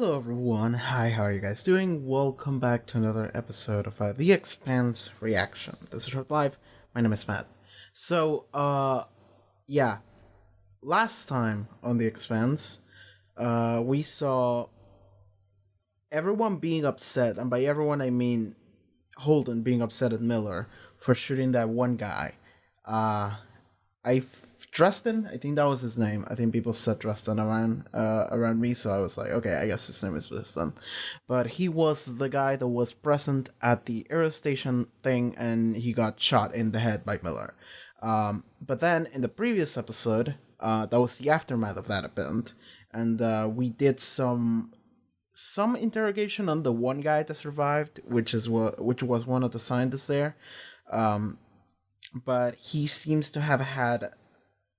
Hello everyone, hi, how are you guys doing? Welcome back to another episode of the Expanse reaction. This is Short Live, my name is Matt. Yeah, last time on the Expanse, we saw everyone being upset, and by everyone I mean Holden being upset at Miller for shooting that one guy. Uh, Dresden, I think that was his name. I think people said Dresden around me, so I was like, okay, I guess his name is Dresden. But he was the guy that was present at the aerostation thing, and he got shot in the head by Miller. But then in the previous episode, that was the aftermath of that event, and we did some interrogation on the one guy that survived, which was one of the scientists there. But he seems to have had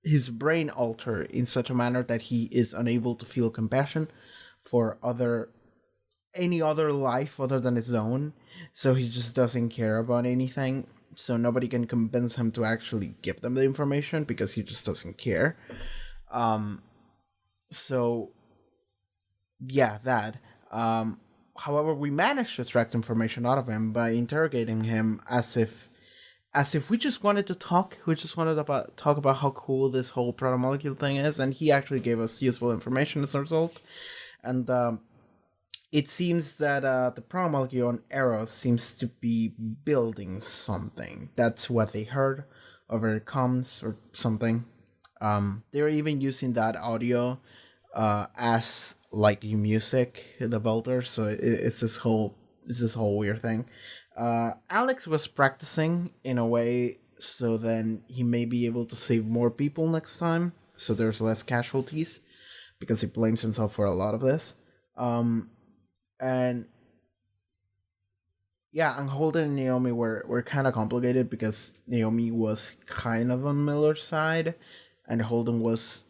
his brain altered in such a manner that he is unable to feel compassion for any other life other than his own. So he just doesn't care about anything. So nobody can convince him to actually give them the information because he just doesn't care. So yeah, that. However, we managed to extract information out of him by interrogating him as if we just wanted to talk. We just wanted to talk about how cool this whole protomolecule thing is, and he actually gave us useful information as a result. And it seems that the protomolecule on Eros seems to be building something. That's what they heard over comms or something. They're even using that audio as like music, the builder. So it's this whole weird thing. Alex was practicing in a way so then he may be able to save more people next time, so there's less casualties, because he blames himself for a lot of this. And yeah, and Holden and Naomi were kind of complicated because Naomi was kind of on Miller's side, and Holden was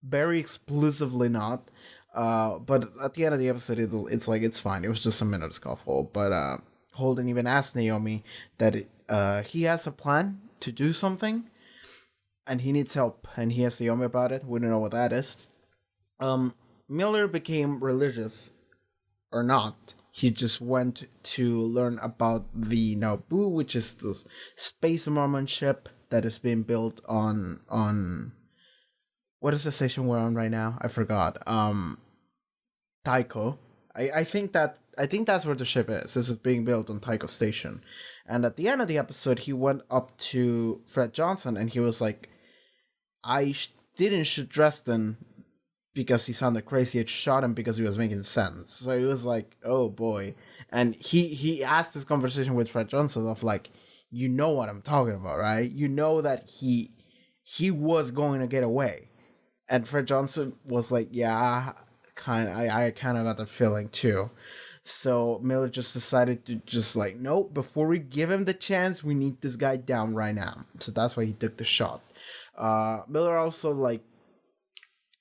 very exclusively not. But at the end of the episode, it's like it's fine. It was just a minute scuffle, but Holden even asked Naomi that he has a plan to do something, and he needs help, and he asked Naomi about it. We don't know what that is. Miller became religious, or not. He just went to learn about the Nabu, which is the space Mormon ship that is being built on what is the station we're on right now? I forgot. Tycho. I think that's where the ship is. This is being built on Tycho Station. And at the end of the episode, he went up to Fred Johnson and he was like, didn't shoot Dresden because he sounded crazy. I shot him because he was making sense. So he was like, oh boy. And he asked this conversation with Fred Johnson of like, you know what I'm talking about, right? You know that he was going to get away. And Fred Johnson was like, yeah, I kind of got the feeling too. So Miller just decided to just like, nope, before we give him the chance, we need this guy down right now. So that's why he took the shot. Miller also like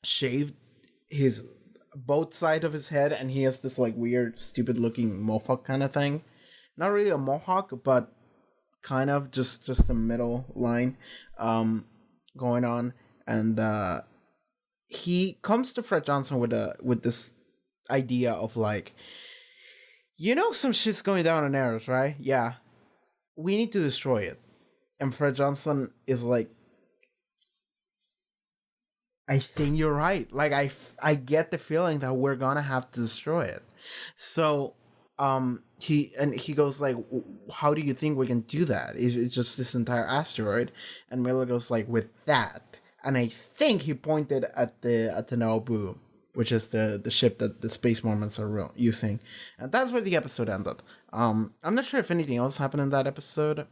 shaved his both side of his head, and he has this like weird, stupid looking mohawk kind of thing. Not really a mohawk, but kind of just the middle line going on. And he comes to Fred Johnson with this idea of like, some shit's going down in Eros, right? Yeah, we need to destroy it. And Fred Johnson is like, I think you're right. Like I get the feeling that we're gonna have to destroy it. So he goes like, how do you think we can do that? It's just this entire asteroid. And Miller goes like, with that. And I think he pointed at the Nabu, which is the ship that the Space Mormons are using. And that's where the episode ended. I'm not sure if anything else happened in that episode.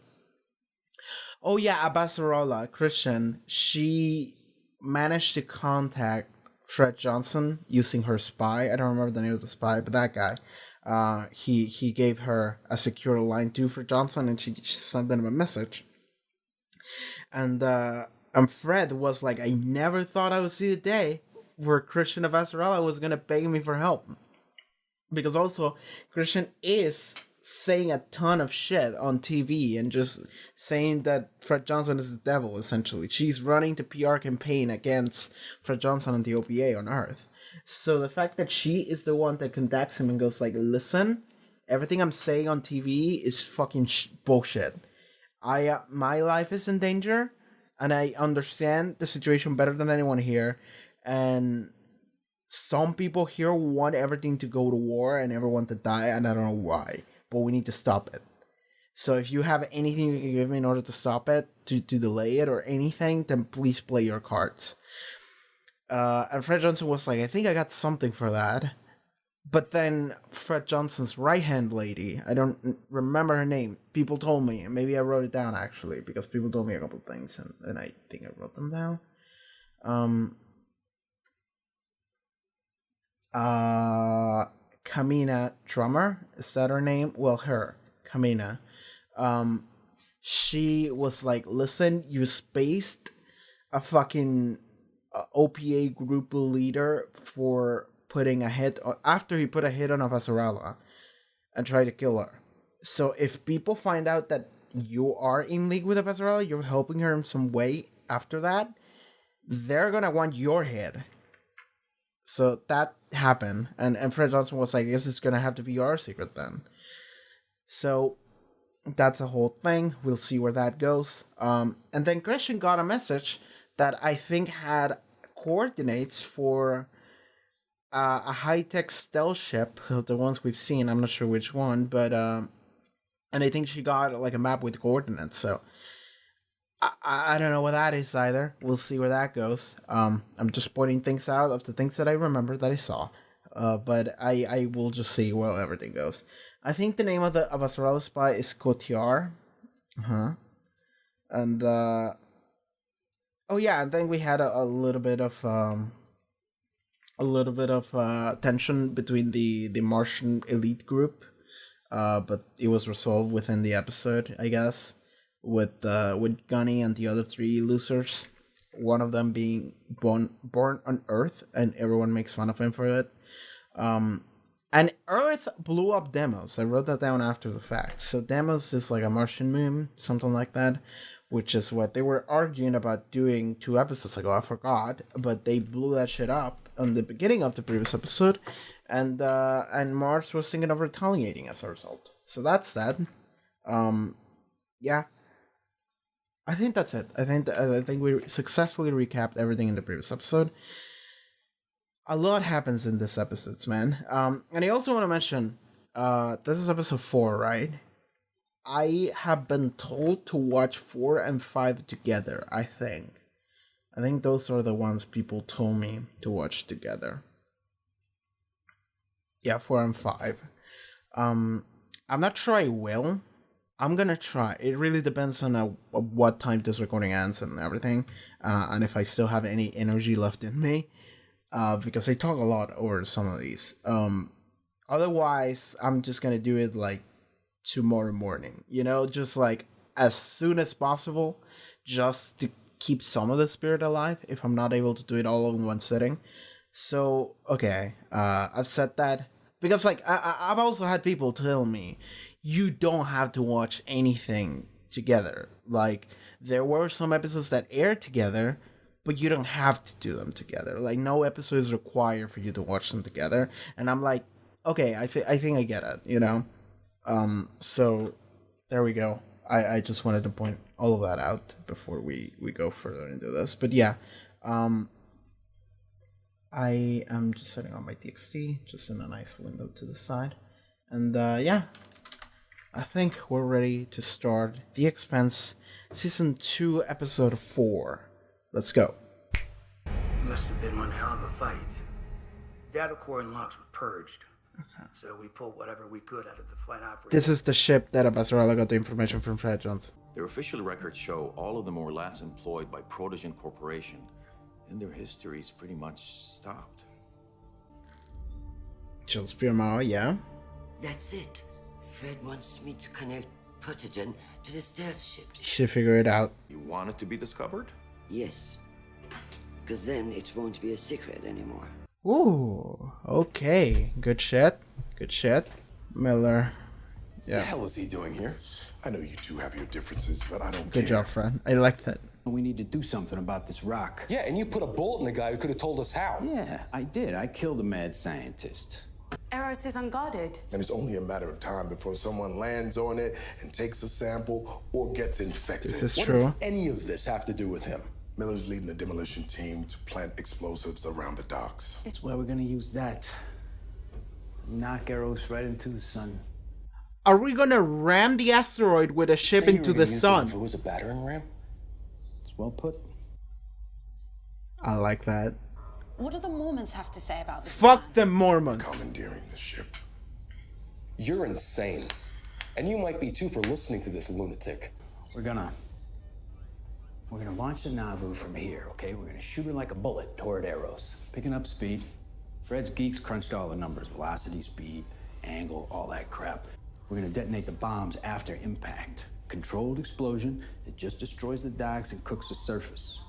Oh yeah, Abasarola, Christian, she managed to contact Fred Johnson using her spy. I don't remember the name of the spy, but that guy. He gave her a secure line to Fred Johnson, and she sent him a message. And Fred was like, I never thought I would see the day where Christian of Azarella was gonna beg me for help. Because also, Christian is saying a ton of shit on TV and just saying that Fred Johnson is the devil, essentially. She's running the PR campaign against Fred Johnson and the OPA on Earth. So the fact that she is the one that contacts him and goes like, listen, everything I'm saying on TV is fucking bullshit. My life is in danger, and I understand the situation better than anyone here. And some people here want everything to go to war and everyone to die, and I don't know why, but we need to stop it. So if you have anything you can give me in order to stop it, to delay it or anything, then please play your cards. And Fred Johnson was like, I think I got something for that. But then Fred Johnson's right-hand lady, I don't remember her name. People told me, and maybe I wrote it down actually, because people told me a couple of things, and I think I wrote them down. Kamina Drummer, is that her name? Well, her, Kamina. She was like, listen, you spaced a fucking OPA group leader for putting a hit on, after he put a hit on Avasarala and tried to kill her. So if people find out that you are in league with Avasarala, you're helping her in some way after that, they're gonna want your head. So that happened, and Fred Johnson was like, I guess it's gonna have to be our secret then. So that's a whole thing. We'll see where that goes. And then Christian got a message that I think had coordinates for a high-tech stealth ship, the ones we've seen. I'm not sure which one, but and I think she got like a map with coordinates. So I don't know what that is either. We'll see where that goes. I'm just pointing things out of the things that I remember that I saw. But I will just see where everything goes. I think the name of a Sorella spy is Cotiar. And oh yeah, and then we had a little bit of tension between the Martian elite group, but it was resolved within the episode, I guess, with Gunny and the other three losers. One of them being born on Earth, and everyone makes fun of him for it. And Earth blew up Demos. I wrote that down after the fact. So Demos is like a Martian moon, something like that, which is what they were arguing about doing 2 episodes ago. I forgot, but they blew that shit up on the beginning of the previous episode, and Mars was thinking of retaliating as a result. So that's that. Yeah. I think that's it. I think we successfully recapped everything in the previous episode. A lot happens in this episode, man. And I also want to mention, this is episode 4, right? I have been told to watch 4 and 5 together, I think. I think those are the ones people told me to watch together. Yeah, 4 and 5. I'm not sure I will. I'm gonna try. It really depends on what time this recording ends and everything, and if I still have any energy left in me, because I talk a lot over some of these. Otherwise, I'm just gonna do it like tomorrow morning. You know, just like as soon as possible, just to keep some of the spirit alive. If I'm not able to do it all in one sitting, so okay, I've said that because like I've also had people tell me, you don't have to watch anything together. Like, there were some episodes that aired together, but you don't have to do them together. Like, no episode is required for you to watch them together. And I'm like, okay, I think I get it, you know? So, there we go. I just wanted to point all of that out before we go further into this. But yeah, I am just setting on my TXT, just in a nice window to the side. And yeah, I think we're ready to start The Expanse, Season 2, Episode 4. Let's go. Must have been one hell of a fight. Data core and logs were purged. Okay. So we pulled whatever we could out of the flight operator. This is the ship that Abasarala got the information from Fred Johnson. Their official records show all of them were last employed by Protogen Corporation, and their histories pretty much stopped. Jules Firmao, yeah? That's it. Fred wants me to connect Protogen to the stealth ships. You should figure it out. You want it to be discovered? Yes. Because then it won't be a secret anymore. Ooh, okay. Good shit. Good shit. Miller. Yeah. What the hell is he doing here? I know you two have your differences, but I don't care. Good job, Fred. I like that. We need to do something about this rock. Yeah, and you put a bullet in the guy who could have told us how. Yeah, I did. I killed a mad scientist. Eros is unguarded. And it's only a matter of time before someone lands on it and takes a sample or gets infected. This is What true. does any of this have to do with him? Miller's leading the demolition team to plant explosives around the docks. That's why we're gonna use that. Knock Eros right into the sun. Are we gonna ram the asteroid with a ship Say you into were the gonna use sun? Nauvoo as a battering ram? It's well put. I like that. What do the Mormons have to say about this? Fuck the Mormons. Commandeering the ship. You're insane. And you might be too for listening to this lunatic. We're gonna launch the Nauvoo from here, okay? We're gonna shoot her like a bullet toward Eros. Picking up speed. Fred's geeks crunched all the numbers. Velocity, speed, angle, all that crap. We're gonna detonate the bombs after impact. Controlled explosion that just destroys the docks and cooks the surface.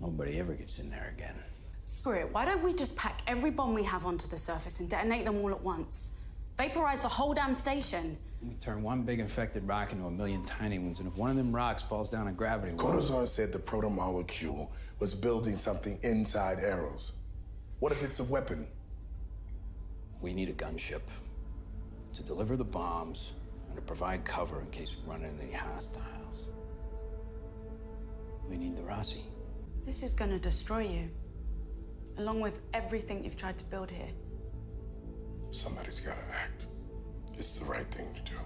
Nobody ever gets in there again. Screw it. Why don't we just pack every bomb we have onto the surface and detonate them all at once? Vaporize the whole damn station. We turn one big infected rock into a million tiny ones, and if one of them rocks falls down in gravity, Cortazar said the protomolecule was building something inside Eros. What if it's a weapon? we need a gunship to deliver the bombs and to provide cover in case we run into any hostiles. We need the Rossi. This is gonna destroy you, along with everything you've tried to build here. Somebody's gotta act. It's the right thing to do.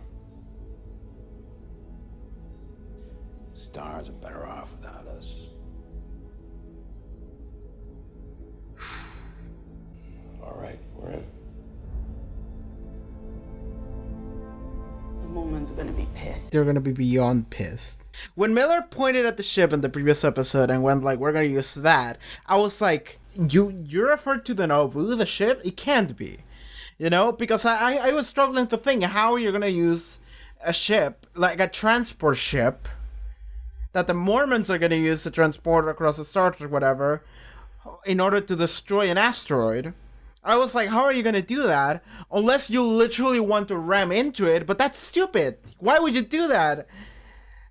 Stars are better off without us. All right, we're in. The Mormons are gonna be pissed. They're gonna be beyond pissed. When Miller pointed at the ship in the previous episode and went like, we're gonna use that, I was like, you referred to the Nauvoo, the ship? It can't be. You know? Because I was struggling to think how you're gonna use a ship, like a transport ship, that the Mormons are gonna use to transport across the stars or whatever, in order to destroy an asteroid. I was like, how are you gonna do that? Unless you literally want to ram into it, but that's stupid. Why would you do that?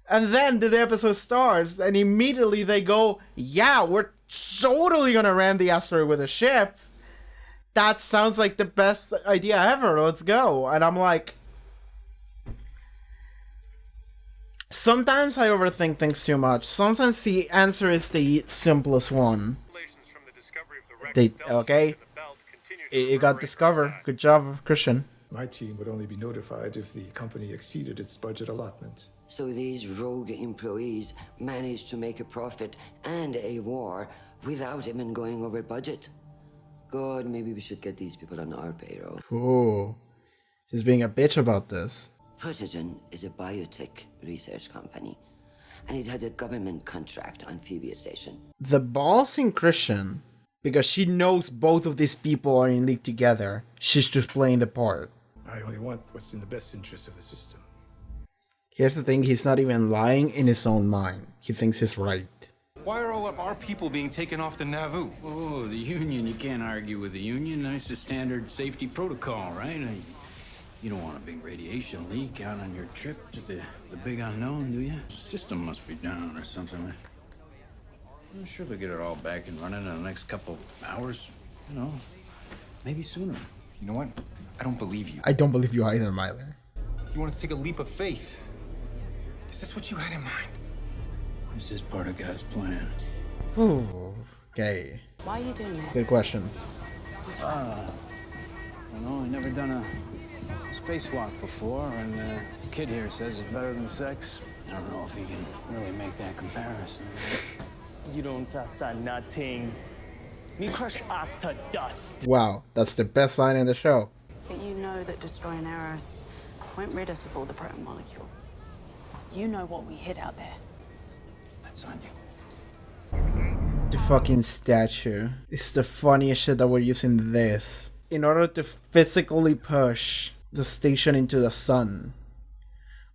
And then the episode starts, and immediately they go, yeah, we're totally gonna ram the asteroid with a ship. That sounds like the best idea ever, let's go. And I'm like, sometimes I overthink things too much. Sometimes the answer is the simplest one. Okay? It got discovered. Good job, Christian. My team would only be notified if the company exceeded its budget allotment. So these rogue employees managed to make a profit and a war without even going over budget. God, maybe we should get these people on our payroll. Ooh. She's being a bitch about this. Protogen is a biotech research company, and it had a government contract on Phoebe Station. The balls in Christian, because she knows both of these people are in league together. She's just playing the part. I only want what's in the best interest of the system. Here's the thing, he's not even lying in his own mind. He thinks he's right. Why are all of our people being taken off the Nauvoo? Oh, the Union. You can't argue with the Union. That's a standard safety protocol, right? You don't want a big radiation leak out on your trip to the big unknown, do you? The system must be down or something. I'm sure they'll get it all back and running in the next couple hours. You know, maybe sooner. You know what? I don't believe you. I don't believe you either, Myler. You want to take a leap of faith. Is this what you had in mind? This is part of God's plan. Ooh, okay. Why are you doing this? Good question. I never done a spacewalk before, and the kid here says it's better than sex. I don't know if he can really make that comparison. You don't say nothing. Me crush us to dust. Wow, that's the best line in the show. But you know that destroying Eros won't rid us of all the proton molecule. You know what we hid out there. That's on you. The fucking statue. It's the funniest shit that we're using this in order to physically push the station into the sun.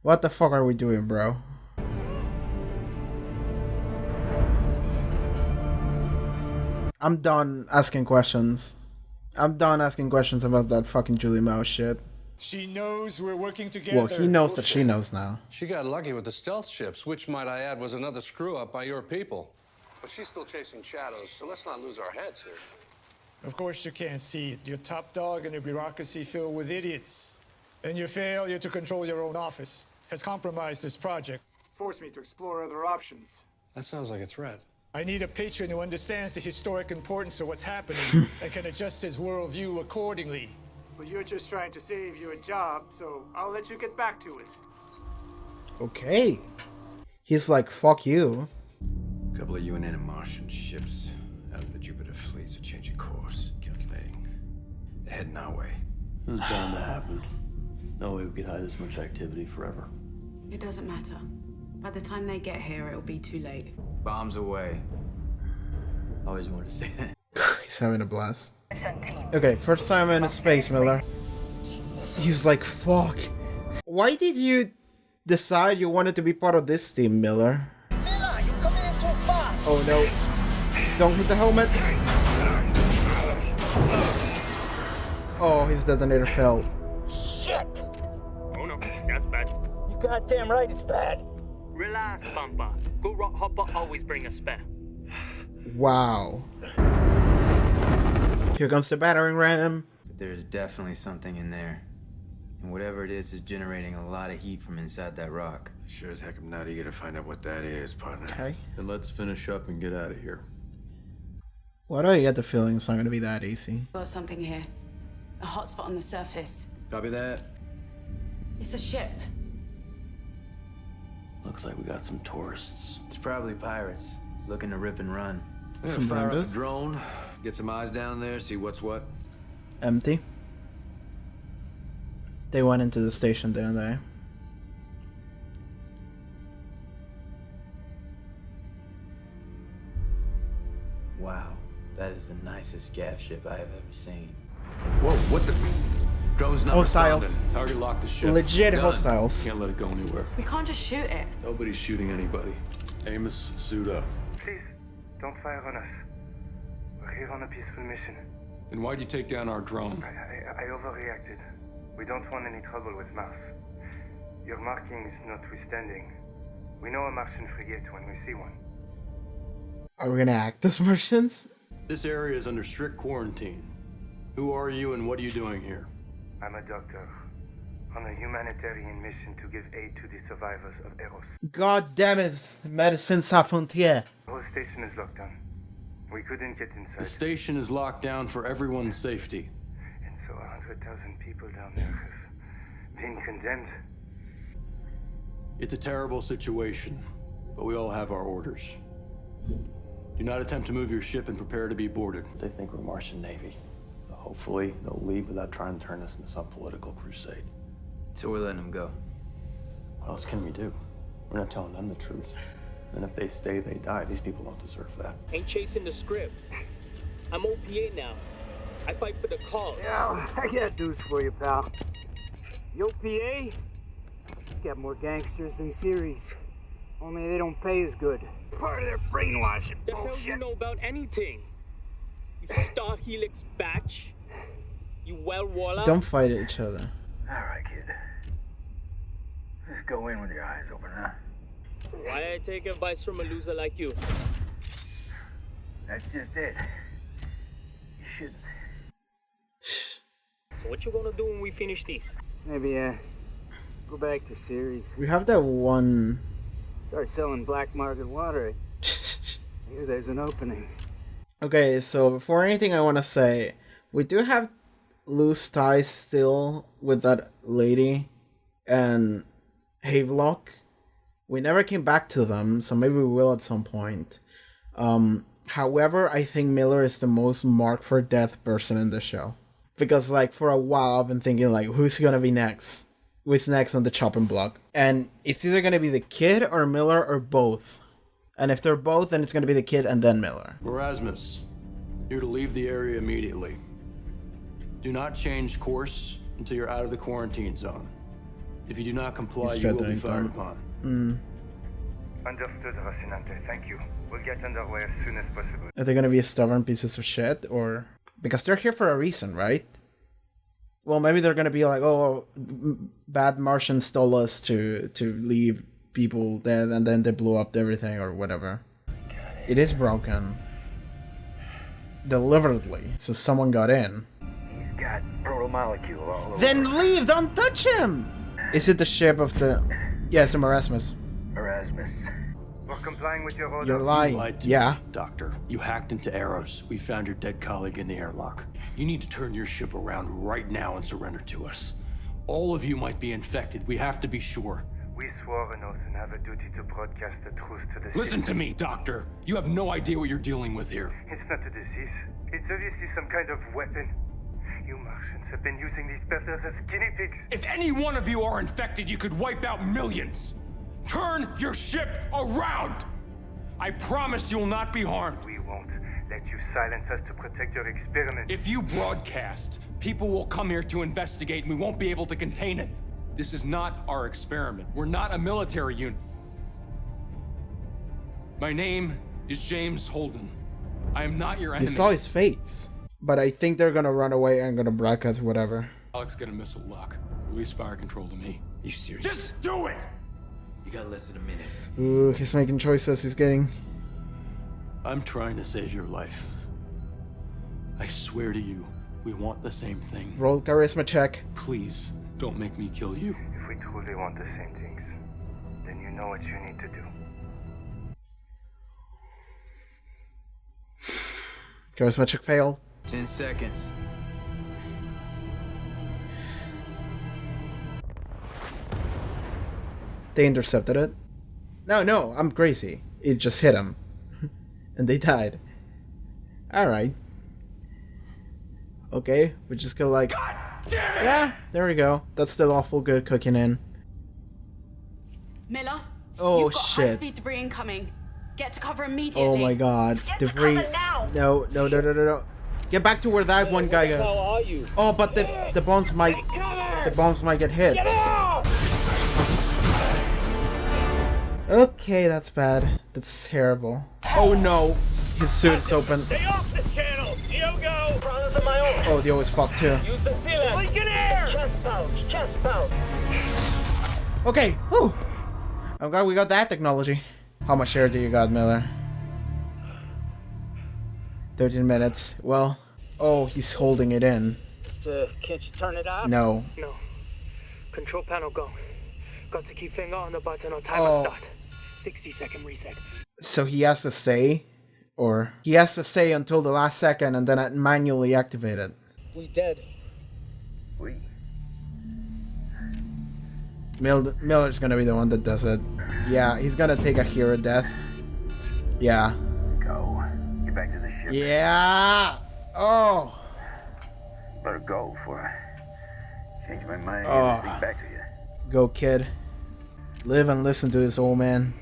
What the fuck are we doing, bro? I'm done asking questions. I'm done asking questions about that fucking Julie Mouse shit. She knows we're working together. Well, he knows that she knows now. She got lucky with the stealth ships, which, might I add, was another screw-up by your people. But she's still chasing shadows, so let's not lose our heads here. Of course you can't see it. You're top dog in a bureaucracy filled with idiots. And your failure to control your own office has compromised this project. Forced me to explore other options. That sounds like a threat. I need a patron who understands the historic importance of what's happening and can adjust his worldview accordingly. But you're just trying to save you a job, so I'll let you get back to it. Okay. He's like, fuck you. A couple of UNN and Martian ships out of the Jupiter fleets are changing course. Calculating. They're heading our way. It was bound to happen. No way we could hide this much activity forever. It doesn't matter. By the time they get here, it'll be too late. Bombs away. Always wanted to say that. He's having a blast. Okay, first time in space, Miller. He's like, fuck. Why did you decide you wanted to be part of this team, Miller? Miller, you're coming in too fast. Oh no. Don't hit the helmet. Oh, his detonator fell. Shit! Oh no, that's bad. You goddamn right it's bad. Relax, Bumper. Good rock hopper always bring a spare. Wow. Here comes the battering ram. But there's definitely something in there. And whatever it is generating a lot of heat from inside that rock. Sure as heck I'm not eager to find out what that is, partner. Okay. Then let's finish up and get out of here. Why do I get the feeling it's not going to be that easy? Got something here. A hotspot on the surface. Copy that. It's a ship. Looks like we got some tourists. It's probably pirates looking to rip and run. Some Fire up vendors. the drone. Get some eyes down there. See what's what. Empty. They went into the station, didn't they? Wow, that is the nicest gaff ship I have ever seen. Whoa, what the? Drone's not Hostiles. responding. Already locked the ship. Legit Done. hostiles. Can't let it go anywhere. We can't just shoot it. Nobody's shooting anybody. Amos, suit up. Please, don't fire on us. We're here on a peaceful mission. Then why'd you take down our drone? I overreacted. We don't want any trouble with Mars. Your markings notwithstanding, we know a Martian frigate when we see one. Are we gonna act as Martians? This area is under strict quarantine. Who are you and what are you doing here? I'm a doctor on a humanitarian mission to give aid to the survivors of Eros. God damn it, Medicine Sans Frontières. The whole station is locked down. We couldn't get inside. The station is locked down for everyone's safety. And so 100,000 people down there have been condemned. It's a terrible situation, but we all have our orders. Do not attempt to move your ship and prepare to be boarded. They think we're Martian Navy. So hopefully they'll leave without trying to turn us into some political crusade. So we're letting them go. What else can we do? We're not telling them the truth. And if they stay, they die. These people don't deserve that. Ain't chasing the script. I'm OPA now. I fight for the cause. Yeah, I got news for you, pal. The OPA, it's got more gangsters than series. Only they don't pay as good. Part of their brainwashing The hell bullshit. you know about anything? You Star Helix batch? You well warlock? Don't fight each other. Alright, kid. Just go in with your eyes open, huh? Why I take advice from a loser like you? That's just it. You shouldn't. So what you gonna do when we finish this? Maybe, go back to series. We have that one. Start selling black market water. Here, there's an opening. Okay, so before anything I want to say, we do have loose ties still with that lady and Havelock. We never came back to them, so maybe we will at some point. However, I think Miller is the most marked for death person in the show. Because, like, for a while I've been thinking, like, who's gonna be next? Who's next on the chopping block? And it's either gonna be the kid or Miller or both. And if they're both, then it's gonna be the kid and then Miller. Erasmus, you're to leave the area immediately. Do not change course until you're out of the quarantine zone. If you do not comply, you will be fired upon. Understood, Rocinante. Thank you. We'll get underway as soon as possible. Are they gonna be stubborn pieces of shit, or because they're here for a reason, right? Well, maybe they're gonna be like, oh, bad Martians stole us to leave people dead, and then they blew up everything or whatever. It is broken. Deliberately, so someone got in. He's got proto-molecule all over. Then leave! Don't touch him! Is it the ship of the... Yes, the Erasmus. Erasmus. We're complying with your order. You're lying. You lied to Yeah. me, Doctor. You hacked into Eros. We found your dead colleague in the airlock. You need to turn your ship around right now and surrender to us. All of you might be infected. We have to be sure. We swore an oath and have a duty to broadcast the truth to the Listen city. to me, Doctor. You have no idea what you're dealing with here. It's not a disease. It's obviously some kind of weapon. You Martians have been using these builders as guinea pigs. If any one of you are infected, you could wipe out millions. Turn your ship around! I promise you will not be harmed. We won't let you silence us to protect your experiment. If you broadcast, people will come here to investigate and we won't be able to contain it. This is not our experiment. We're not a military unit. My name is James Holden. I am not your enemy. You saw his face. But I think they're gonna run away and gonna broadcast whatever. Alex gonna miss a lock. Release fire control to me. You serious? Just do it! You got less than a minute. Ooh, he's making choices. He's getting... I'm trying to save your life. I swear to you, we want the same thing. Roll charisma check. Please, don't make me kill you. If we truly want the same things, then you know what you need to do. Charisma check fail. 10 seconds. They intercepted it. No, I'm crazy. It just hit him. And they died. Alright. Okay, we're just gonna like... God damn it! Yeah, there we go. That's still awful good cooking in. Miller, Oh, you've got shit. high-speed debris incoming. Get to cover immediately. Oh my god. Debris. No. Get back to where that one guy goes. Oh, but the bombs might... The bombs might get hit. Okay, that's bad. That's terrible. Oh no. His suit's open. Stay off this channel! Diogo! Problems of my own! Oh, the always fucked too. Use the sealant! Leak in air! Chest pouch! Okay, whew. I'm glad we got that technology. How much air do you got, Miller? 13 minutes. Well, oh, he's holding it in. Can't you turn it off? No. No. Control panel go. Got to keep finger on the button on timer Oh. start. 60-second reset. So he has to say? Or he has to say until the last second and then manually activate it. We dead. We. Miller's gonna be the one that does it. Yeah, he's gonna take a hero death. Yeah. Go. Get back to the ship. Yeah! Oh! Better go before I change my mind and Oh. give this thing back to you. Go, kid. Live and listen to this old man.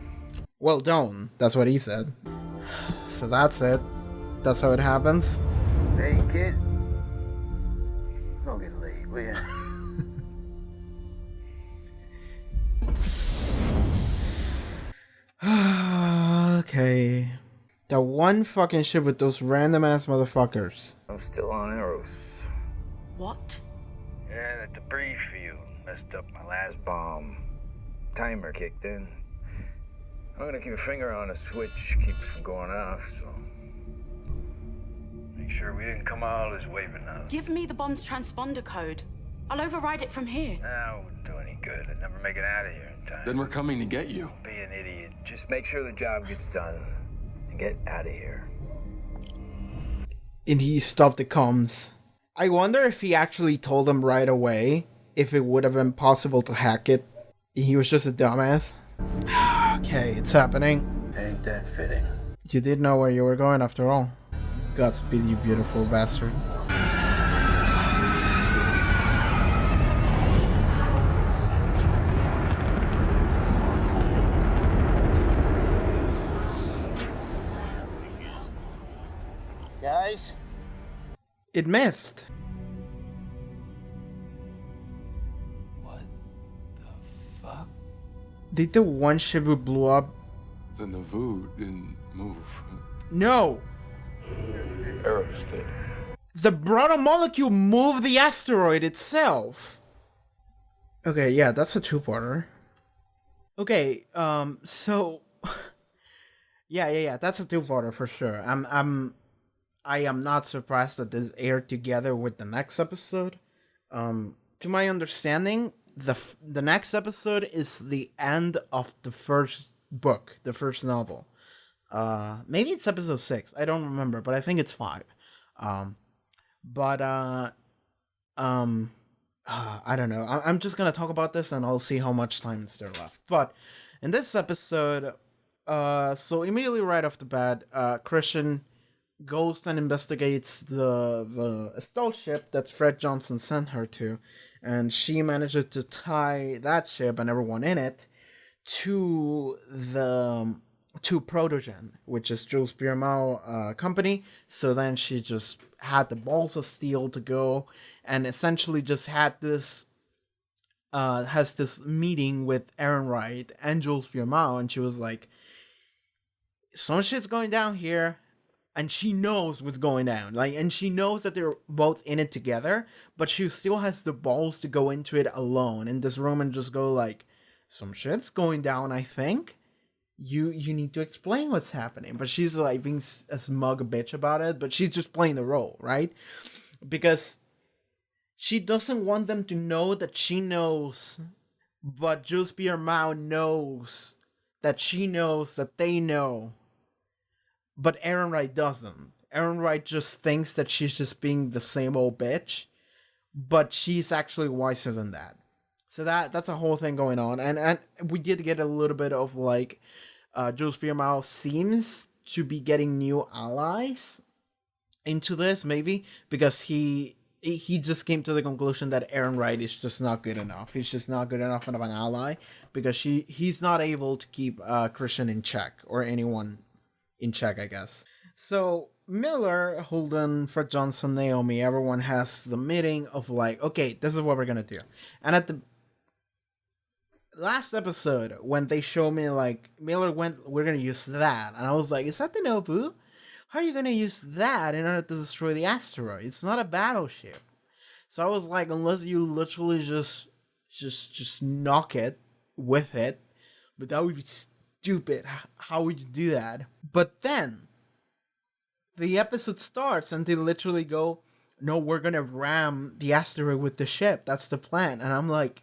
Well, don't. That's what he said. So that's it. That's how it happens. Hey, kid. Don't get late, will ya? Okay. That one fucking ship with those random ass motherfuckers. I'm still on Eros. What? Yeah, the debris field messed up my last bomb. Timer kicked in. I'm gonna keep a finger on the switch, keep it from going off, so... Make sure we didn't come all this waving now. Give me the bomb's transponder code. I'll override it from here. Nah, it wouldn't do any good. I'd never make it out of here in time. Then we're coming to get you. Be an idiot. Just make sure the job gets done and get out of here. And he stopped the comms. I wonder if he actually told them right away if it would have been possible to hack it. He was just a dumbass. Okay, it's happening. Ain't that fitting? You did know where you were going after all. Godspeed, you beautiful bastard. Guys? It missed. Fuck? Did the one ship who blew up? The Nauvoo didn't move. No! Eros did. The broader molecule moved the asteroid itself. Okay, yeah, that's a two-parter. Okay, so yeah, that's a two-parter for sure. I am not surprised that this aired together with the next episode. To my understanding, the next episode is the end of the first book, the first novel. Maybe it's episode 6. I don't remember, but I think it's 5. I don't know. I'm just gonna talk about this, and I'll see how much time is there left. But in this episode, so immediately right off the bat, Christian goes and investigates the stealth ship that Fred Johnson sent her to, and she manages to tie that ship and everyone in it to Protogen, which is Jules Biermau company. So then she just had the balls of steel to go and essentially just had this has this meeting with Aaron Wright and Jules Biermau, and she was like, some shit's going down here, and she knows what's going down, like, and she knows that they're both in it together, but she still has the balls to go into it alone in this room and just go like, some shit's going down, I think. You need to explain what's happening. But she's like being a smug bitch about it, but she's just playing the role, right? Because she doesn't want them to know that she knows, but Jules Biermau knows that she knows that they know. But Aaron Wright doesn't. Aaron Wright just thinks that she's just being the same old bitch, but she's actually wiser than that. So that's a whole thing going on, and we did get a little bit of like, Jules Biermau seems to be getting new allies into this, maybe because he just came to the conclusion that Aaron Wright is just not good enough. He's just not good enough of an ally because he's not able to keep Christian in check, or anyone in check, I guess. So Miller, Holden, Fred Johnson, Naomi, everyone has the meeting of like, okay, this is what we're gonna do. And at the last episode, when they show me like Miller went, we're gonna use that, and I was like, is that the Nobu? How are you gonna use that in order to destroy the asteroid? It's not a battleship. So I was like, unless you literally just knock it with it, but that would be stupid. How would you do that? But then the episode starts and they literally go, no, we're gonna ram the asteroid with the ship. That's the plan. And I'm like,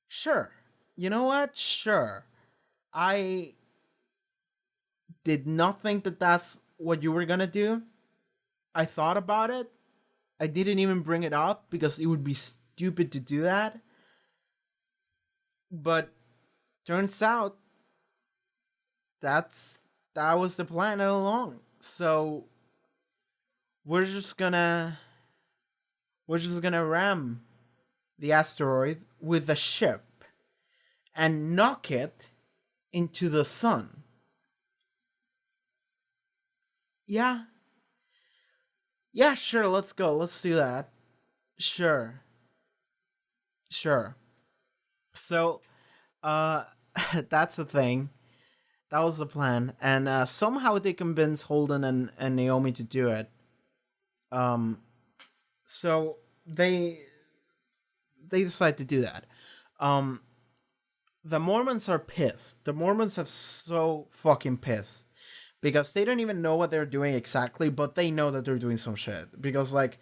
sure. You know what? Sure. I did not think that that's what you were gonna do. I thought about it. I didn't even bring it up because it would be stupid to do that. But turns out that was the plan all along. So we're just gonna ram the asteroid with a ship and knock it into the sun. Yeah, sure, let's go. Let's do that. Sure. So, that's the thing. That was the plan. And somehow they convinced Holden and Naomi to do it. So they decide to do that. The Mormons are pissed. The Mormons are so fucking pissed. Because they don't even know what they're doing exactly, but they know that they're doing some shit. Because, like,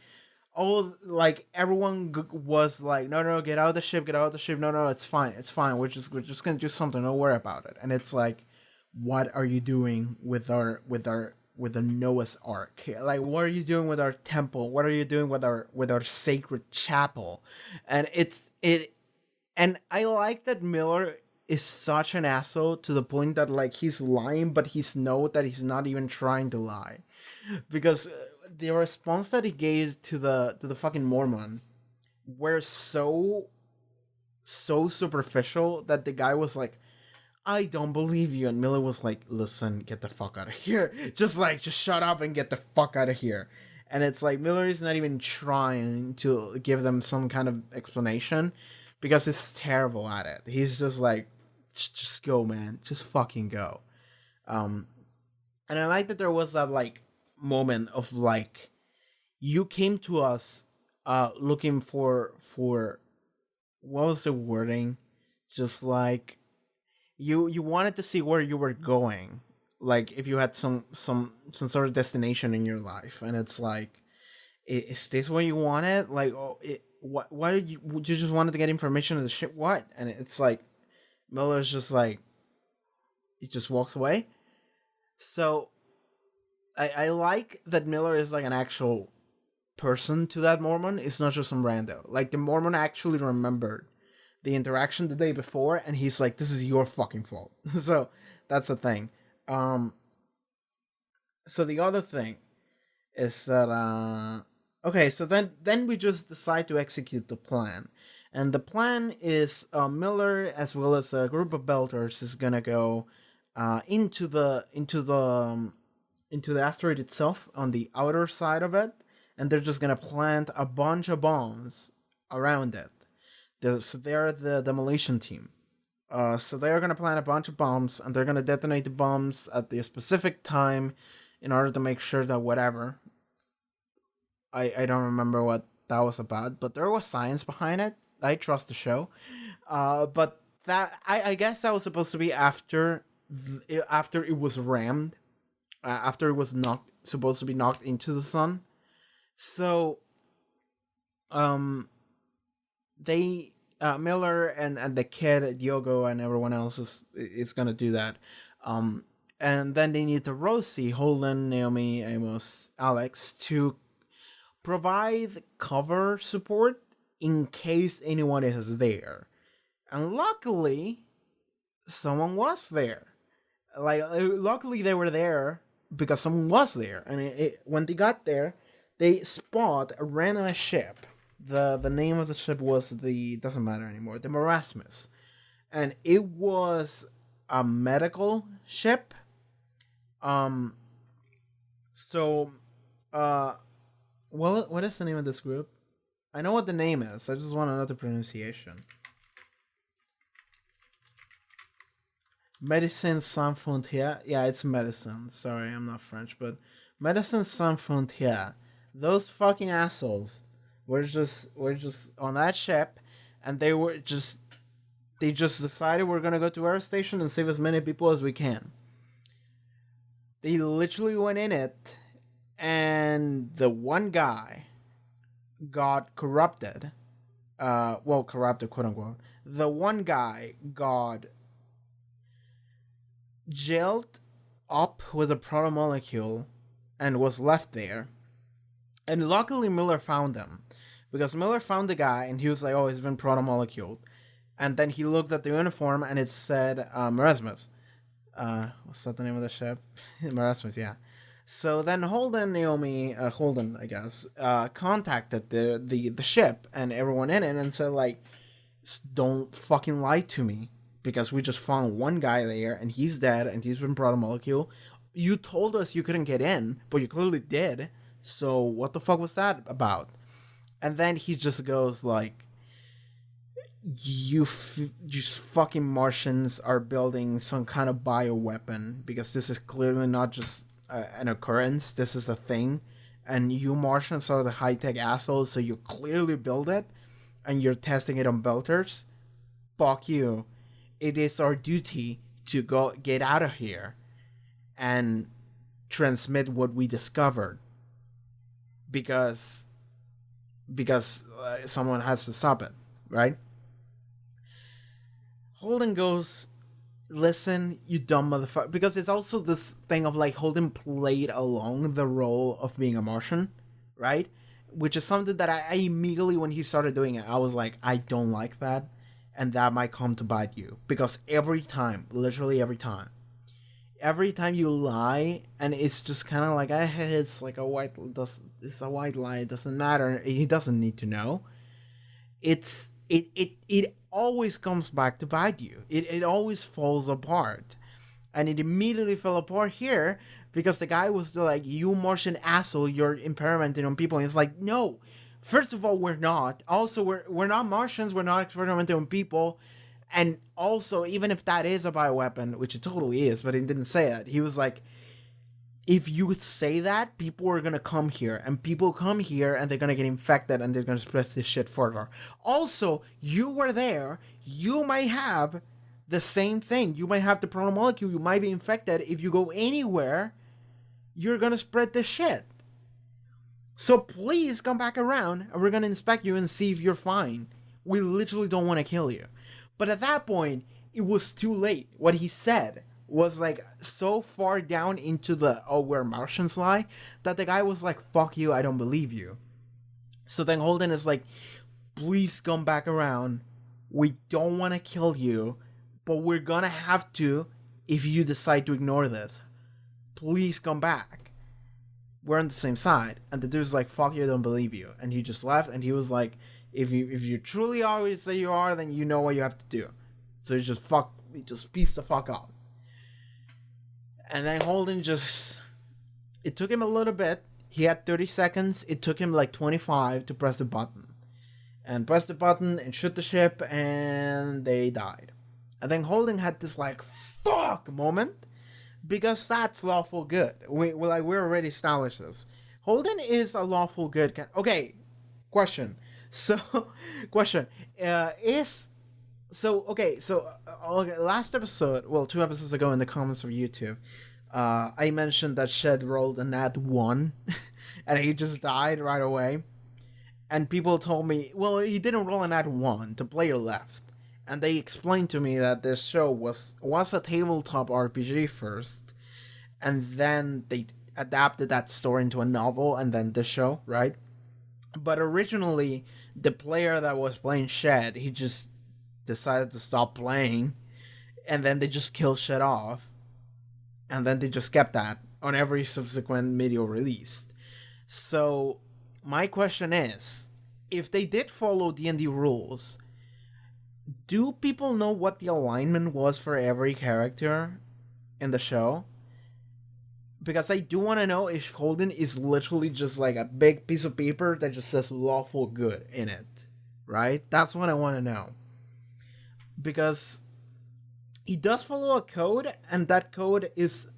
everyone was like, no, get out of the ship. No, it's fine. We're just gonna do something. Don't worry about it. And it's like, what are you doing with the Noah's Ark? Like, what are you doing with our temple? What are you doing with our sacred chapel? And and I like that Miller is such an asshole to the point that like he's lying, but he's not even trying to lie, because the response that he gave to the fucking Mormon were so superficial that the guy was like, I don't believe you, and Miller was like, listen, get the fuck out of here, just shut up and get the fuck out of here. And it's like Miller is not even trying to give them some kind of explanation because he's terrible at it. He's just like, just go, man. Just fucking go. And I like that there was that like moment of like you came to us looking for what was the wording? Just like you wanted to see where you were going, like if you had some sort of destination in your life, and it's like, is this what you wanted? Like, what did you just wanted to get information of the ship? What? And it's like Miller's just like, he just walks away. So I like that Miller is like an actual person to that Mormon. It's not just some rando. Like, the Mormon actually remembered the interaction the day before, and he's like, this is your fucking fault. So that's the thing. So the other thing is that okay, so then we just decide to execute the plan. And the plan is Miller, as well as a group of Belters, is gonna go into the asteroid itself, on the outer side of it, and they're just gonna plant a bunch of bombs around it. So they're the demolition team. So they're gonna plant a bunch of bombs, and they're gonna detonate the bombs at the specific time in order to make sure that whatever. I don't remember what that was about, but there was science behind it. I trust the show. But that I guess that was supposed to be after it was rammed, after it was supposed to be knocked into the sun. So, they Miller and the kid Diogo and everyone else is gonna do that. And then they need the Rosie, Holden, Naomi, Amos, Alex to provide cover support in case anyone is there. And luckily, someone was there. Like, luckily they were there because someone was there. And when they got there, they spot a random ship. The name of the ship was doesn't matter anymore, the Marasmus. And it was a medical ship. What is the name of this group? I know what the name is. I just want to know the pronunciation. Médecins Sans Frontières. Yeah, it's medicine. Sorry, I'm not French, but Médecins Sans Frontières. Those fucking assholes were just on that ship, and they just decided we're gonna go to our station and save as many people as we can. They literally went in it, and the one guy got corrupted. Corrupted, quote unquote. The one guy got gelled up with a protomolecule and was left there. And luckily Miller found him, because Miller found the guy and he was like, oh, he's been protomoleculed. And then he looked at the uniform and it said Marasmus. What's that the name of the ship? Marasmus, yeah. So then Holden, I guess, contacted the ship and everyone in it and said, like, don't fucking lie to me, because we just found one guy there and he's dead and he's been protomolecule. You told us you couldn't get in, but you clearly did. So what the fuck was that about? And then he just goes like, you fucking Martians are building some kind of bioweapon, because this is clearly not just an occurrence. This is a thing. And you Martians are the high-tech assholes, so you clearly build it and you're testing it on Belters. Fuck you. It is our duty to get out of here and transmit what we discovered, because someone has to stop it, right? Holden goes, listen, you dumb motherfucker, because it's also this thing of like Holden played along the role of being a Martian, right? Which is something that I immediately, when he started doing it, I was like, I don't like that, and that might come to bite you, because literally every time you lie, and it's just kind of like, it's like it's a white lie, it doesn't matter, he doesn't need to know. It always comes back to bite you. It always falls apart. And it immediately fell apart here, because the guy was like, you Martian asshole, you're experimenting on people. And it's like, no, first of all, we're not. Also, we're not Martians, we're not experimenting on people. And also, even if that is a bioweapon, which it totally is, but he didn't say it, he was like, if you say that, people are gonna come here, and people come here and they're gonna get infected and they're gonna spread this shit further. Also, you were there, you might have the same thing. You might have the protomolecule, you might be infected. If you go anywhere, you're gonna spread this shit. So please come back around and we're gonna inspect you and see if you're fine. We literally don't want to kill you. But at that point, it was too late. What he said was like so far down into the where Martians lie that the guy was like, fuck you, I don't believe you. So then Holden is like, please come back around. We don't want to kill you, but we're gonna have to if you decide to ignore this. Please come back. We're on the same side. And the dude's like, fuck you, I don't believe you. And he just left, and he was like, if you truly are what you say you are, then you know what you have to do. So he just piece the fuck out. And then Holden it took him a little bit. He had 30 seconds. It took him like 25 to press the button. And press the button and shoot the ship, and they died. And then Holden had this like, fuck moment, because that's lawful good. We already established this. Holden is a lawful good. Okay, question. So, question. Last episode, well, 2 episodes ago in the comments of YouTube, I mentioned that Shed rolled a nat 1, and he just died right away. And people told me, well, he didn't roll a nat 1, the player left. And they explained to me that this show was a tabletop RPG first, and then they adapted that story into a novel, and then the show, right? But originally, the player that was playing Shed, he just decided to stop playing, and then they just killed Shed off, and then they just kept that on every subsequent video released. So, my question is, if they did follow D&D rules, do people know what the alignment was for every character in the show? Because I do want to know if Holden is literally just like a big piece of paper that just says lawful good in it, right? That's what I want to know. Because he does follow a code, and that code is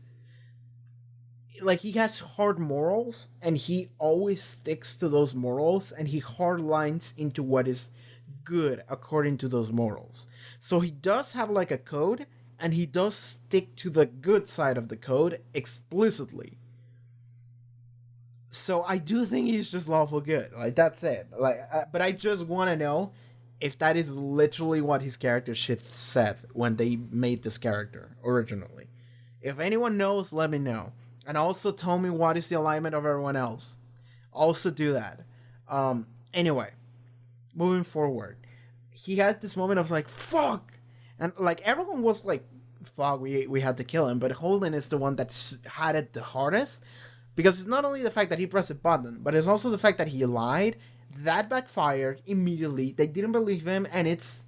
like, he has hard morals, and he always sticks to those morals, and he hard lines into what is good according to those morals. So he does have like a code, and he does stick to the good side of the code explicitly. So I do think he's just lawful good. Like, that's it. But I just want to know if that is literally what his character shit said when they made this character originally. If anyone knows, let me know. And also tell me what is the alignment of everyone else. Also do that. Anyway, moving forward. He had this moment of like, fuck! And like, everyone was like, fuck, we had to kill him. But Holden is the one that had it the hardest. Because it's not only the fact that he pressed a button, but it's also the fact that he lied. That backfired immediately. They didn't believe him, and it's,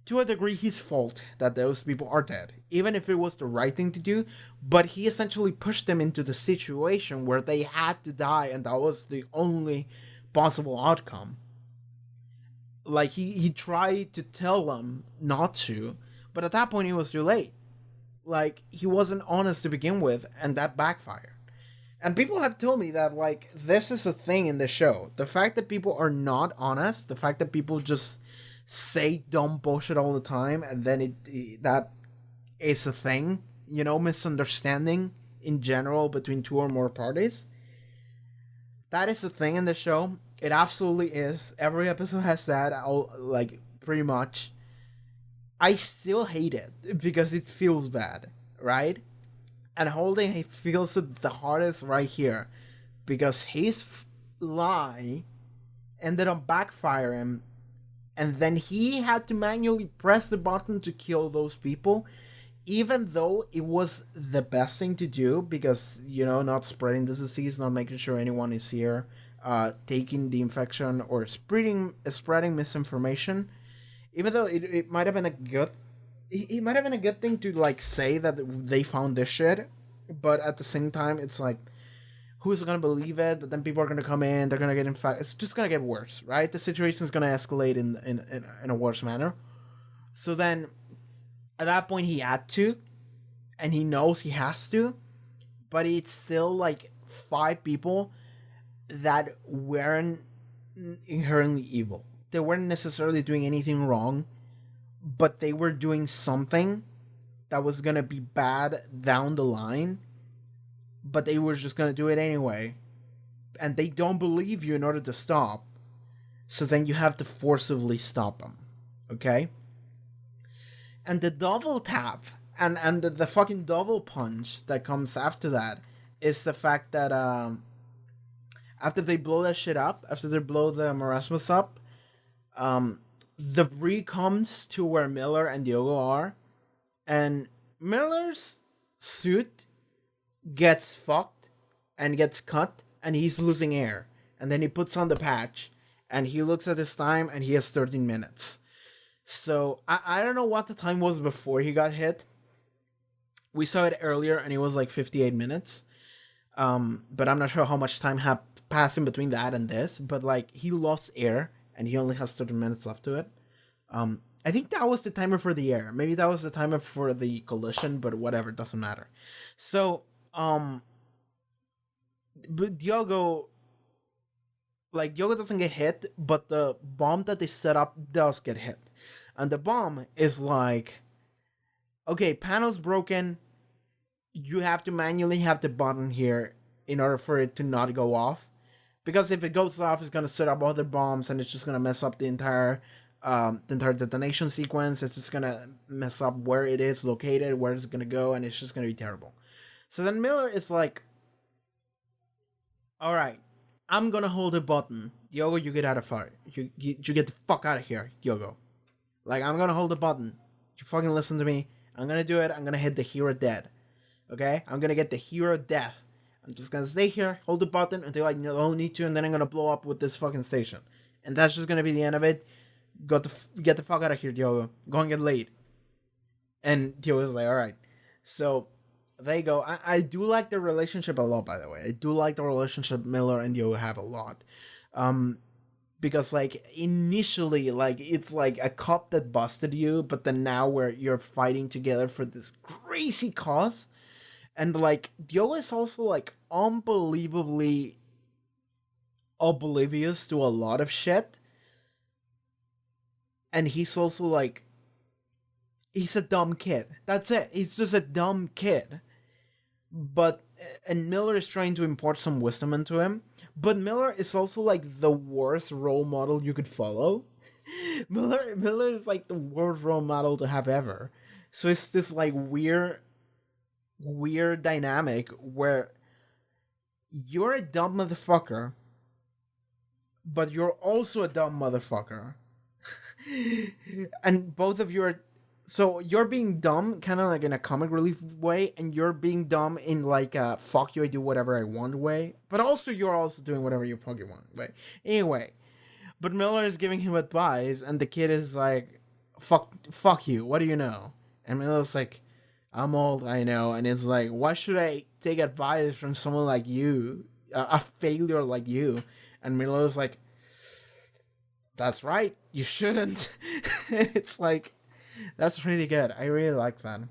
to a degree, his fault that those people are dead. Even if it was the right thing to do, but he essentially pushed them into the situation where they had to die, and that was the only possible outcome. Like, he tried to tell them not to, but at that point it was too late. Like, he wasn't honest to begin with, and that backfired. And people have told me that, like, this is a thing in the show. The fact that people are not honest, the fact that people just say dumb bullshit all the time, and then that is a thing, you know, misunderstanding in general between two or more parties. That is a thing in the show. It absolutely is. Every episode has that, like, pretty much. I still hate it because it feels bad, right? And Holden, he feels it the hardest right here because his lie ended up backfiring, and then he had to manually press the button to kill those people, even though it was the best thing to do because, you know, not spreading the disease, not making sure anyone is here, taking the infection or spreading misinformation. Even though it might have been a good thing to, like, say that they found this shit, but at the same time, it's like, who's gonna believe it? But then people are gonna come in, they're gonna get infected. It's just gonna get worse, right? The situation is gonna escalate in a worse manner. So then, at that point, he had to, and he knows he has to, but it's still like 5 people that weren't inherently evil. They weren't necessarily doing anything wrong, but they were doing something that was gonna be bad down the line, but they were just gonna do it anyway. And they don't believe you in order to stop. So then you have to forcibly stop them. Okay? And the double tap and the fucking double punch that comes after that is the fact that after they blow that shit up, after they blow the Marasmus up, the Bree comes to where Miller and Diogo are, and Miller's suit gets fucked and gets cut, and he's losing air. And then he puts on the patch, and he looks at his time, and he has 13 minutes. So, I don't know what the time was before he got hit. We saw it earlier, and it was like 58 minutes. But I'm not sure how much time passed in between that and this. But, like, he lost air, and he only has 13 minutes left to it. I think that was the timer for the air. Maybe that was the timer for the collision, but whatever, it doesn't matter. So, but Diogo doesn't get hit, but the bomb that they set up does get hit. And the bomb is like, okay, panel's broken. You have to manually have the button here in order for it to not go off. Because if it goes off, it's going to set up other bombs, and it's just going to mess up the entire detonation sequence. It's just going to mess up where it is located, where it's going to go, and it's just going to be terrible. So then Miller is like, all right, I'm going to hold a button. Diogo, you get out of fire. You get the fuck out of here, Diogo. Like, I'm going to hold the button. You fucking listen to me. I'm going to do it. I'm going to hit the hero dead. Okay? I'm going to get the hero death. I'm just going to stay here, hold the button until I don't need to, and then I'm going to blow up with this fucking station. And that's just going to be the end of it. Get the fuck out of here, Diogo. Go and get laid. And Diogo's like, alright. So, they go. I do like their relationship a lot, by the way. I do like the relationship Miller and Diogo have a lot. Because, like, initially, like, it's like a cop that busted you, but then now where you're fighting together for this crazy cause. And, like, Diogo is also, like, unbelievably oblivious to a lot of shit. And he's also, like, he's a dumb kid. That's it. He's just a dumb kid. And Miller is trying to impart some wisdom into him. But Miller is also, like, the worst role model you could follow. Miller is, like, the worst role model to have ever. So it's this, like, weird dynamic where you're a dumb motherfucker, but you're also a dumb motherfucker. And both of you are... So you're being dumb, kind of like in a comic relief way, and you're being dumb in like a fuck you, I do whatever I want way. But also you're also doing whatever you fuck you want way. Anyway, but Miller is giving him advice, and the kid is like, fuck you, what do you know? And Miller's like, I'm old, I know. And it's like, why should I take advice from someone like you, a failure like you? And Miller's like, that's right, you shouldn't. It's like, that's really good. I really like that.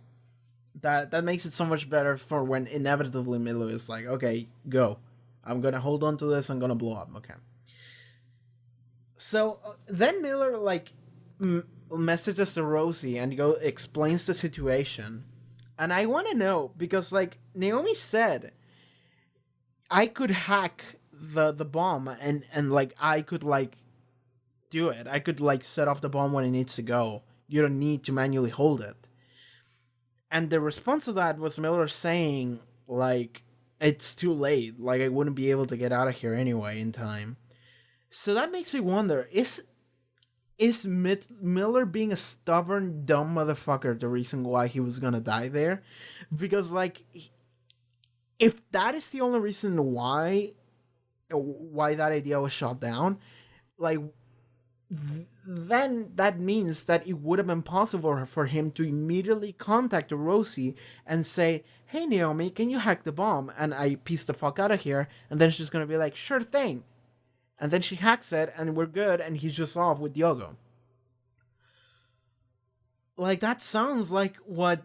That makes it so much better for when inevitably Miller is like, okay, go. I'm gonna hold on to this, I'm gonna blow up, okay. So, then Miller, like, messages to Rosie and explains the situation. And I want to know, because, like, Naomi said, I could hack the bomb and, like, I could, like, do it. I could, like, set off the bomb when it needs to go. You don't need to manually hold it. And the response to that was Miller saying, like, it's too late. Like, I wouldn't be able to get out of here anyway in time. So that makes me wonder, is Miller being a stubborn, dumb motherfucker the reason why he was gonna die there? Because, like, if that is the only reason why that idea was shot down, like, then that means that it would have been possible for him to immediately contact Rosie and say, hey Naomi, can you hack the bomb? And I piece the fuck out of here. And then she's gonna be like, sure thing. And then she hacks it and we're good, and he's just off with Diogo. Like, that sounds like what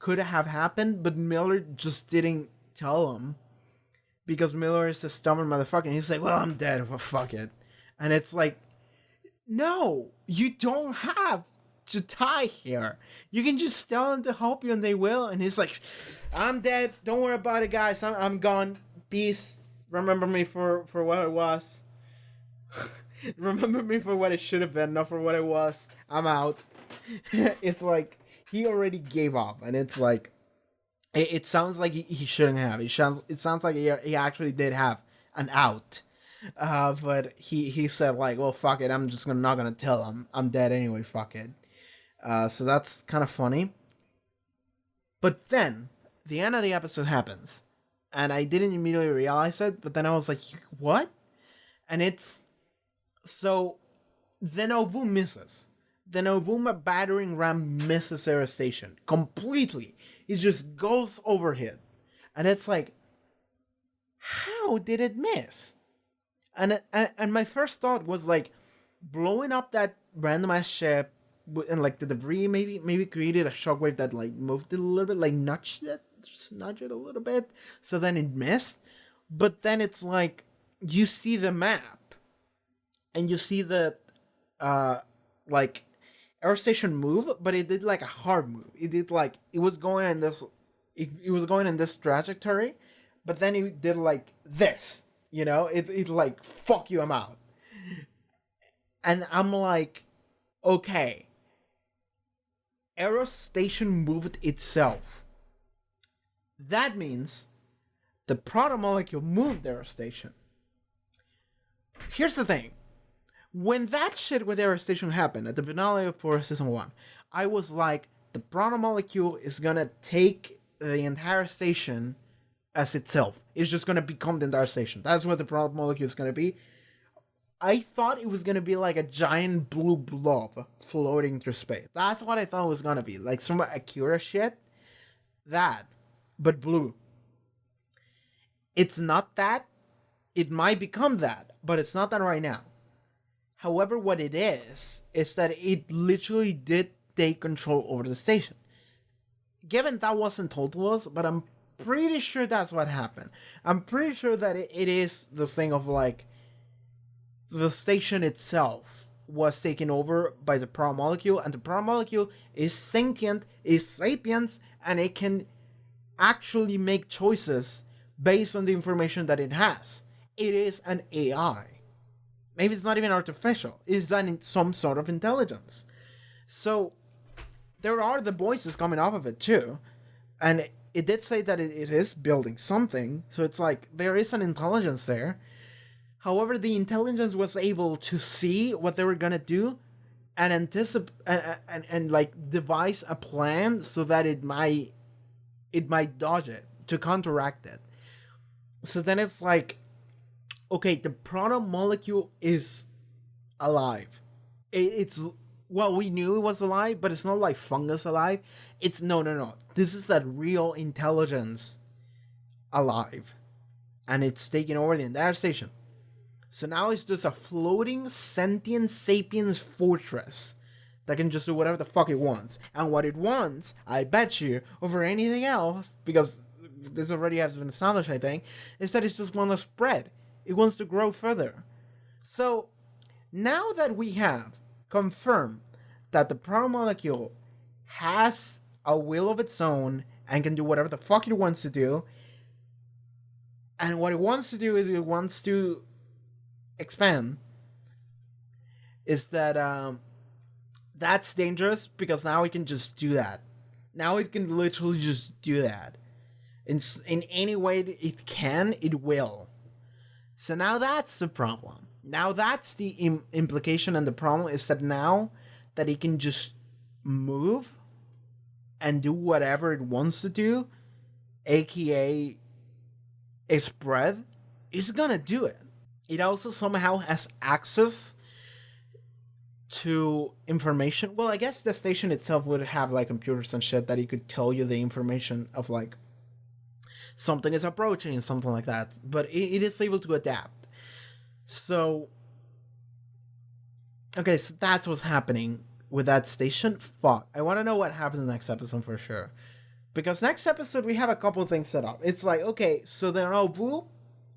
could have happened, but Miller just didn't tell him because Miller is a stubborn motherfucker. And he's like, well, I'm dead. Well, fuck it. And it's like, no, you don't have to die here. You can just tell them to help you and they will. And he's like, I'm dead. Don't worry about it, guys. I'm gone. Peace. Remember me for what it was. Remember me for what it should have been, not for what it was. I'm out. It's like he already gave up, and it's like it sounds like he shouldn't have. It sounds like he actually did have an out, but he said like, well, fuck it. I'm just not gonna tell him. I'm dead anyway. Fuck it. So that's kind of funny. But then the end of the episode happens, and I didn't immediately realize it. But then I was like, what? And it's so the Nobu misses. The Nobuma battering ram misses Aero Station completely. It just goes overhead. And it's like, how did it miss? And my first thought was like, blowing up that random ass ship and like the debris maybe created a shockwave that like moved it a little bit, like nudged it a little bit, so then it missed. But then it's like, you see the map and you see the like Aero Station move, but it did like a hard move. It did like, it was going in this trajectory, but then it did like this, you know, it like, fuck you, I'm out. And I'm like, okay, Aero Station moved itself. That means the proto-molecule moved Aero Station. Here's the thing. When that shit with Aero Station happened at the finale for Season 1, I was like, the proto-molecule is gonna take the entire station as itself. It's just gonna become the entire station. That's what the proto-molecule is gonna be. I thought it was gonna be like a giant blue blob floating through space. That's what I thought it was gonna be. Like some Akira shit. That. But blue. It's not that. It might become that. But it's not that right now. However, what it is that it literally did take control over the station. Given that wasn't told to us, but I'm pretty sure that's what happened. I'm pretty sure that it is the thing of like, the station itself was taken over by the proto-molecule, and the proto-molecule is sentient, is sapiens, and it can actually make choices based on the information that it has. It is an AI. Maybe it's not even artificial. It's some sort of intelligence. So there are the voices coming off of it too. And it did say that it is building something. So it's like, there is an intelligence there. However, the intelligence was able to see what they were going to do and anticipate and like devise a plan so that it might dodge it, to counteract it. So then it's like, okay, the proto-molecule is alive. It's, well, we knew it was alive, but it's not like fungus alive. It's, no. This is a real intelligence alive. And it's taking over the entire station. So now it's just a floating, sentient, sapiens fortress that can just do whatever the fuck it wants. And what it wants, I bet you, over anything else, because this already has been established, I think, is that it just wants to spread. It wants to grow further. So now that we have confirmed that the proto-molecule has a will of its own and can do whatever the fuck it wants to do, and what it wants to do is it wants to expand, is that that's dangerous, because now it can just do that. Now it can literally just do that. In any way it can, it will. So now that's the problem. Now that's the implication, and the problem is that now that it can just move and do whatever it wants to do, aka spread, it's gonna do it. It also somehow has access to information. Well, I guess the station itself would have like computers and shit that it could tell you the information of like something is approaching, something like that. But it is able to adapt. So, okay, so that's what's happening with that station. Fuck, I want to know what happens in the next episode for sure. Because next episode, we have a couple of things set up. It's like, okay, so the Nauvoo,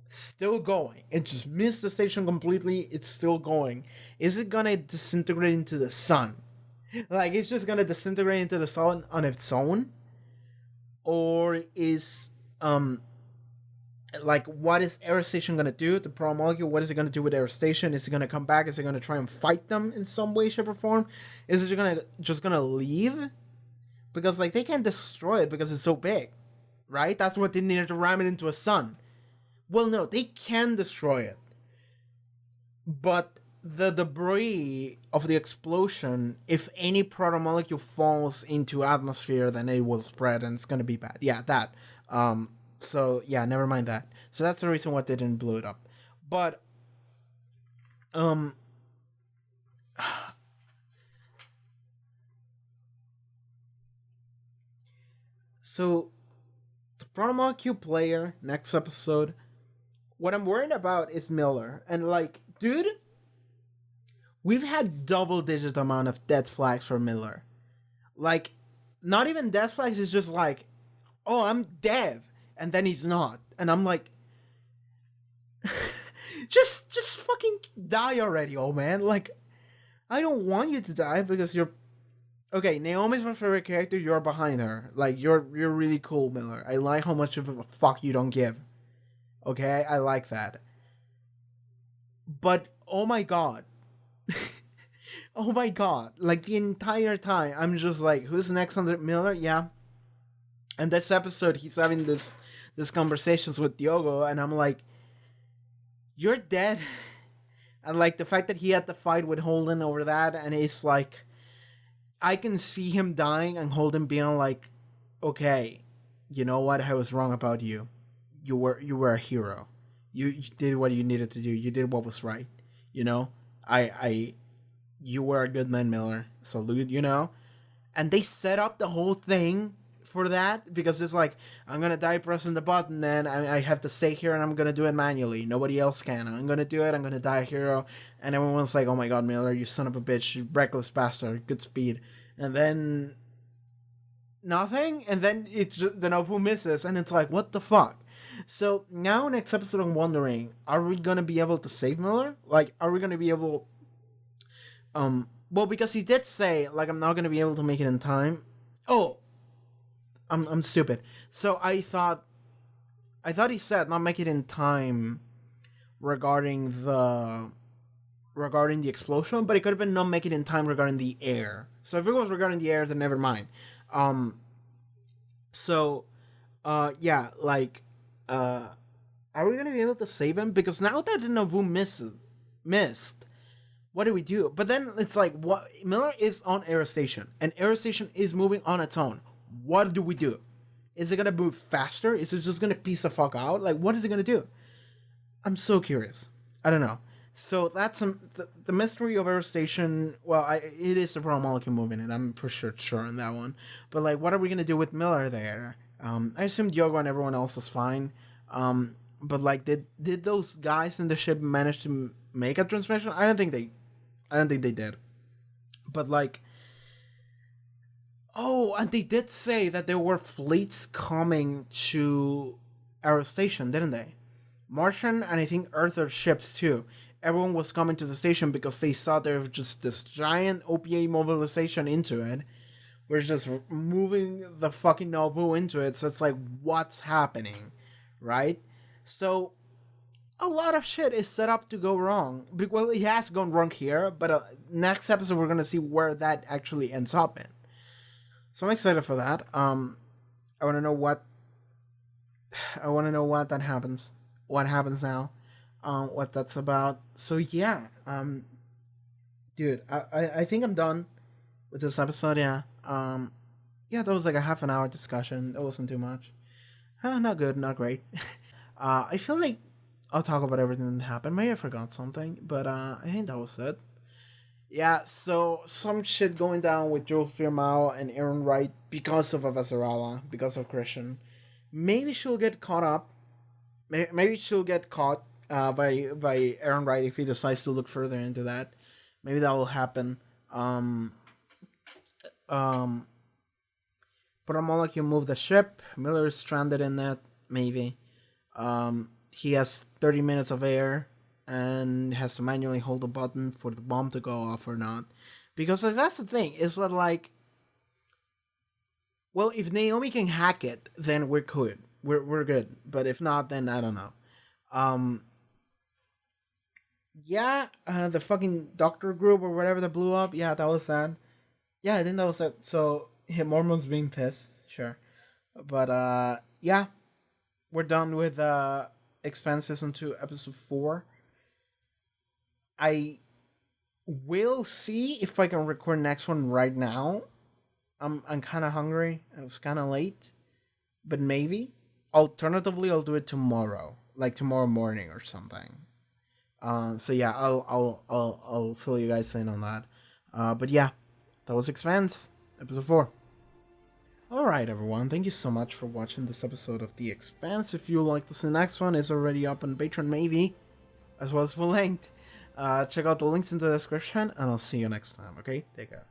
still going. It just missed the station completely. It's still going. Is it gonna disintegrate into the sun? Like, it's just gonna disintegrate into the sun on its own? Or is, like, what is Air Station gonna do? The Pro Molecule, what is it gonna do with Air Station? Is it gonna come back? Is it gonna try and fight them in some way, shape, or form? Is it just gonna leave? Because, like, they can't destroy it because it's so big, right? That's what they needed to ram it into a sun. Well, no, they can destroy it. But the debris of the explosion, if any protomolecule falls into atmosphere, then it will spread and it's gonna be bad. Yeah, that. So, yeah, never mind that. So that's the reason why they didn't blow it up. But, so, the protomolecule player, next episode, what I'm worried about is Miller. And, like, dude, we've had double-digit amount of death flags for Miller. Like, not even death flags, it's just like, oh, I'm dead. And then he's not. And I'm like, just fucking die already, old man. Like, I don't want you to die because you're... Okay, Naomi's my favorite character. You're behind her. Like, you're really cool, Miller. I like how much of a fuck you don't give. Okay, I like that. But, oh my god. Oh my god. Like, the entire time, I'm just like, who's next under Miller? Yeah. And this episode, he's having this conversations with Diogo, and I'm like, you're dead. And, like, the fact that he had to fight with Holden over that, and it's like, I can see him dying and Holden being like, okay, you know what? I was wrong about you. You were a hero. You did what you needed to do. You did what was right. You know? You were a good man, Miller. Salute, you know? And they set up the whole thing for that because it's like, I'm gonna die pressing the button, then I have to stay here and I'm gonna do it manually. Nobody else can. I'm gonna do it. I'm gonna die a hero. And everyone's like, oh my god, Miller, you son of a bitch, you reckless bastard, Godspeed. And then nothing. And then it's just, the Nauvoo misses, and it's like, what the fuck? So now next episode, I'm wondering, are we gonna be able to save Miller? Like, are we gonna be able? Well, because he did say, like, I'm not gonna be able to make it in time. Oh, I'm stupid. So I thought he said not make it in time regarding the explosion, but it could have been not make it in time regarding the air. So if it was regarding the air, then never mind. Yeah, like, are we gonna be able to save him? Because now that the Nauvoo missed, what do we do? But then it's like, what, Miller is on Air Station, and Air Station is moving on its own. What do we do? Is it gonna move faster? Is it just gonna piece the fuck out? Like, what is it gonna do? I'm so curious. I don't know. So that's the mystery of Air Station. Well, it is the Pro Molecule moving it. I'm for sure on that one. But, like, what are we gonna do with Miller there? I assume Diogo and everyone else is fine. But, like, did those guys in the ship manage to make a transmission? I don't think they did. But, like, oh, and they did say that there were fleets coming to Air Station, didn't they? Martian and I think Earther ships too. Everyone was coming to the station because they saw there was just this giant OPA mobilization into it. We're just moving the fucking Nauvoo into it, so it's like, what's happening, right? So, a lot of shit is set up to go wrong. Well, it has gone wrong here, but next episode we're gonna see where that actually ends up in. So I'm excited for that. I want to know what that happens. What happens now? What that's about. So yeah, dude, I think I'm done with this episode. Yeah. Yeah, that was like a half an hour discussion. That wasn't too much. Not good, not great. I feel like I'll talk about everything that happened. Maybe I forgot something, but I think that was it. Yeah, so some shit going down with Joel Firmao and Aaron Wright because of Avasarala, because of Christian. Maybe she'll get caught up. Maybe she'll get caught by Aaron Wright if he decides to look further into that. Maybe that will happen. Promolecule moved the ship. Miller is stranded in that, maybe. He has 30 minutes of air and has to manually hold the button for the bomb to go off or not. Because that's the thing, is that like, well, if Naomi can hack it, then we're good. We're good. But if not, then I don't know. The fucking doctor group or whatever that blew up, yeah, that was sad. Yeah, I think that was that. So, Mormon's being pissed, sure. But, yeah, we're done with Expanse Season 2, Episode 4. I will see if I can record next one right now. I'm kind of hungry. It's kind of late. But maybe. Alternatively, I'll do it tomorrow. Like tomorrow morning or something. So yeah, I'll fill you guys in on that. But yeah, that was Expanse, Episode 4. Alright everyone, thank you so much for watching this episode of The Expanse. If you would like to see the next one, it's already up on Patreon maybe, as well as full length. Check out the links in the description, and I'll see you next time, okay? Take care.